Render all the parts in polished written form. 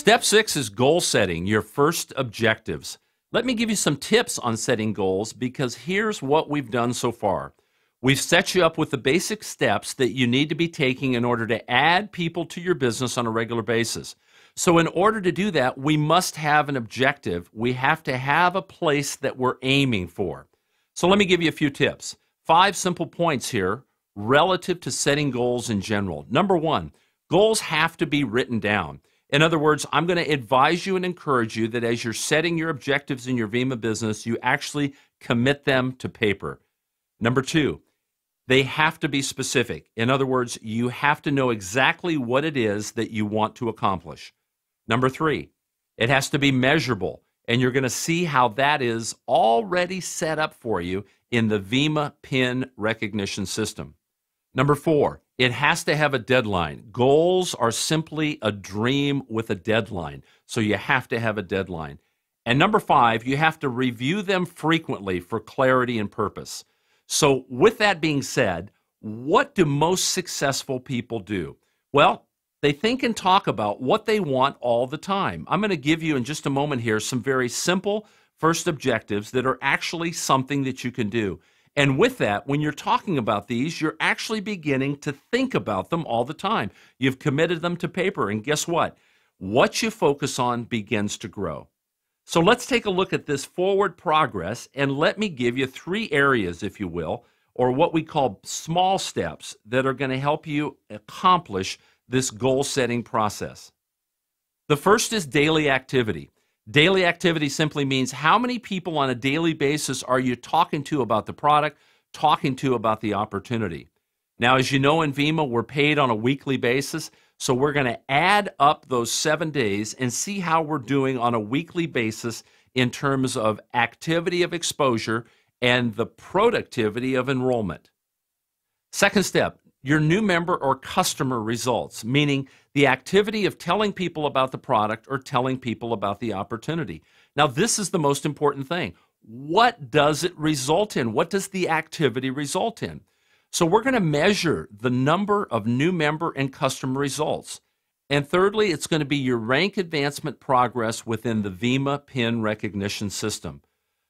Step 6 is goal setting, your first objectives. Let me give you some tips on setting goals because here's what we've done so far. We've set you up with the basic steps that you need to be taking in order to add people to your business on a regular basis. So in order to do that, we must have an objective. We have to have a place that we're aiming for. So let me give you a few tips. 5 simple points here relative to setting goals in general. Number 1, goals have to be written down. In other words, I'm going to advise you and encourage you that as you're setting your objectives in your Vemma business, you actually commit them to paper. Number 2, they have to be specific. In other words, you have to know exactly what it is that you want to accomplish. Number 3, it has to be measurable, and you're going to see how that is already set up for you in the Vemma PIN recognition system. Number 4, it has to have a deadline. Goals are simply a dream with a deadline, so you have to have a deadline. And number 5, you have to review them frequently for clarity and purpose. So with that being said, what do most successful people do? Well, they think and talk about what they want all the time. I'm going to give you in just a moment here some very simple first objectives that are actually something that you can do. And with that, when you're talking about these, you're actually beginning to think about them all the time. You've committed them to paper, and guess what? What you focus on begins to grow. So let's take a look at this forward progress, and let me give you 3 areas, if you will, or what we call small steps that are going to help you accomplish this goal-setting process. The first is daily activity. Daily activity simply means how many people on a daily basis are you talking to about the product, talking to about the opportunity. Now, as you know, in Vemma, we're paid on a weekly basis, so we're going to add up those 7 days and see how we're doing on a weekly basis in terms of activity of exposure and the productivity of enrollment. Second step, your new member or customer results, meaning the activity of telling people about the product or telling people about the opportunity. Now, this is the most important thing. What does it result in? What does the activity result in? So we're going to measure the number of new member and customer results. And thirdly, it's going to be your rank advancement progress within the Vemma PIN recognition system.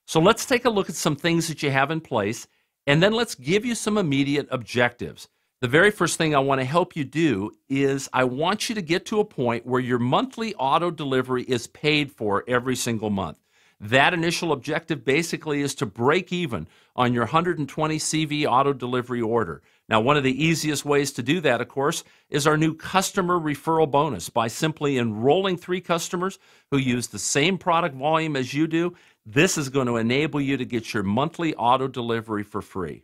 So let's take a look at some things that you have in place, and then let's give you some immediate objectives. The very first thing I want to help you do is I want you to get to a point where your monthly auto delivery is paid for every single month. That initial objective basically is to break even on your 120 CV auto delivery order. Now, one of the easiest ways to do that, of course, is our new customer referral bonus. By simply enrolling 3 customers who use the same product volume as you do, this is going to enable you to get your monthly auto delivery for free.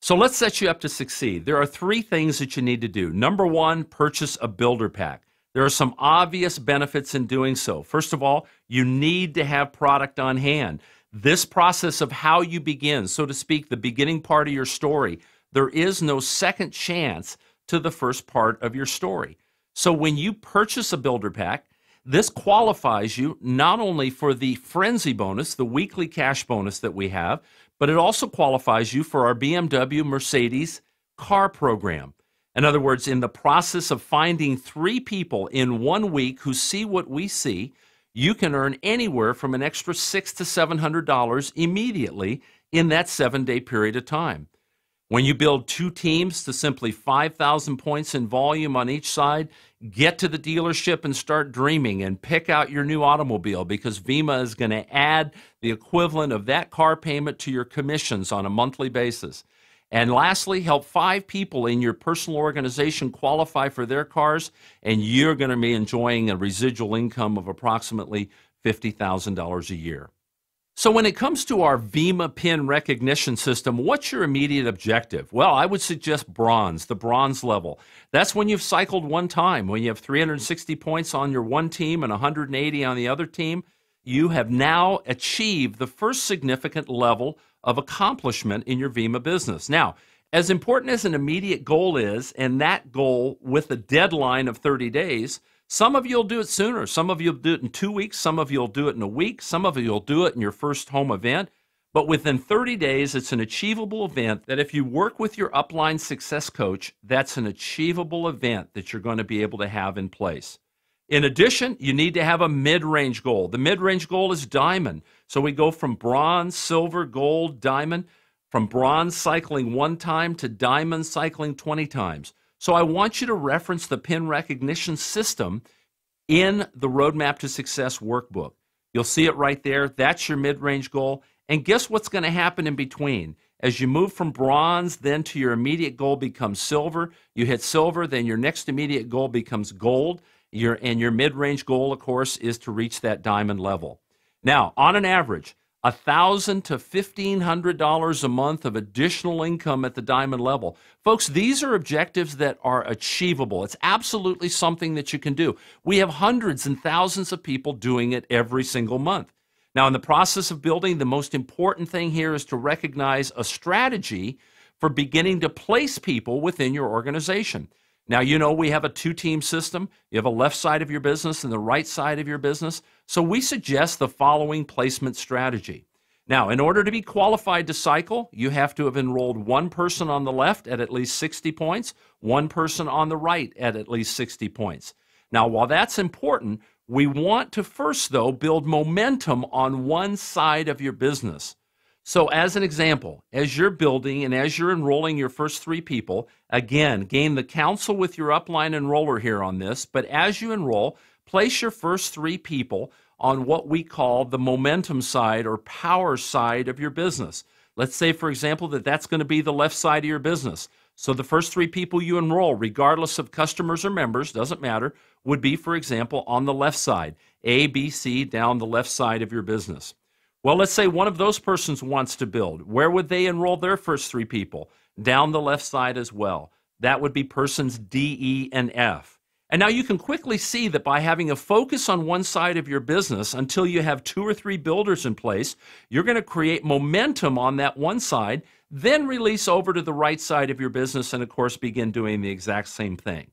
So let's set you up to succeed. There are 3 things that you need to do. Number 1, purchase a builder pack. There are some obvious benefits in doing so. First of all, you need to have product on hand. This process of how you begin, so to speak, the beginning part of your story, there is no second chance to the first part of your story. So when you purchase a builder pack, this qualifies you not only for the frenzy bonus, the weekly cash bonus that we have, but it also qualifies you for our BMW Mercedes car program. In other words, in the process of finding 3 people in 1 week who see what we see, you can earn anywhere from an extra $600 to $700 immediately in that 7-day period of time. When you build 2 teams to simply 5,000 points in volume on each side, get to the dealership and start dreaming and pick out your new automobile, because Vemma is going to add the equivalent of that car payment to your commissions on a monthly basis. And lastly, help 5 people in your personal organization qualify for their cars, and you're going to be enjoying a residual income of approximately $50,000 a year. So when it comes to our Vemma PIN recognition system, what's your immediate objective? Well, I would suggest bronze, the bronze level. That's when you've cycled 1 time. When you have 360 points on your one team and 180 on the other team, you have now achieved the first significant level of accomplishment in your Vemma business. Now, as important as an immediate goal is, and that goal with a deadline of 30 days, some of you will do it sooner. Some of you will do it in 2 weeks. Some of you will do it in a week. Some of you will do it in your first home event. But within 30 days, it's an achievable event that if you work with your upline success coach, that's an achievable event that you're going to be able to have in place. In addition, you need to have a mid-range goal. The mid-range goal is diamond. So we go from bronze, silver, gold, diamond, from bronze cycling 1 time to diamond cycling 20 times. So I want you to reference the pin recognition system in the Roadmap to Success workbook. You'll see it right there. That's your mid-range goal. And guess what's going to happen in between? As you move from bronze, then to your immediate goal becomes silver. You hit silver, then your next immediate goal becomes gold. Your mid-range goal, of course, is to reach that diamond level. Now, on an average, $1,000 to $1,500 a month of additional income at the diamond level. Folks, these are objectives that are achievable. It's absolutely something that you can do. We have hundreds and thousands of people doing it every single month. Now, in the process of building, the most important thing here is to recognize a strategy for beginning to place people within your organization. Now, you know we have a 2-team system. You have a left side of your business and the right side of your business. So we suggest the following placement strategy. Now, in order to be qualified to cycle, you have to have enrolled 1 person on the left at least 60 points, 1 person on the right at least 60 points. Now, while that's important, we want to first, though, build momentum on one side of your business. So as an example, as you're building and as you're enrolling your first 3 people, again, gain the counsel with your upline enroller here on this, but as you enroll, place your first 3 people on what we call the momentum side or power side of your business. Let's say, for example, that that's going to be the left side of your business. So the first 3 people you enroll, regardless of customers or members, doesn't matter, would be, for example, on the left side, A, B, C, down the left side of your business. Well, let's say one of those persons wants to build. Where would they enroll their first 3 people? Down the left side as well. That would be persons D, E, and F. And now you can quickly see that by having a focus on one side of your business until you have 2 or 3 builders in place, you're going to create momentum on that one side, then release over to the right side of your business and, of course, begin doing the exact same thing.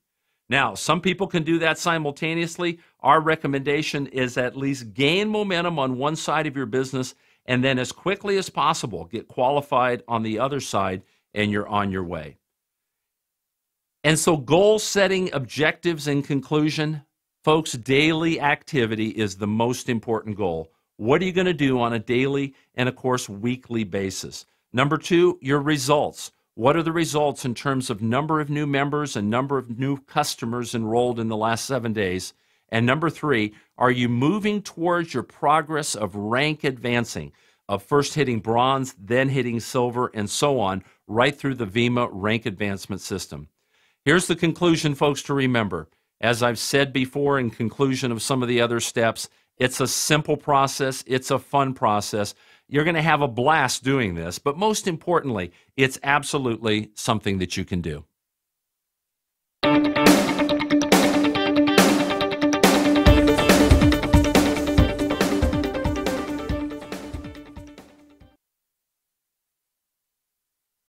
Now, some people can do that simultaneously. Our recommendation is at least gain momentum on one side of your business and then as quickly as possible get qualified on the other side and you're on your way. And so goal setting, objectives, in conclusion, folks, daily activity is the most important goal. What are you going to do on a daily and, of course, weekly basis? Number 2, your results. What are the results in terms of number of new members and number of new customers enrolled in the last 7 days? And number 3, are you moving towards your progress of rank advancing, of first hitting bronze, then hitting silver, and so on, right through the VIMA rank advancement system? Here's the conclusion, folks, to remember. As I've said before in conclusion of some of the other steps, it's a simple process. It's a fun process. You're going to have a blast doing this, but most importantly, it's absolutely something that you can do.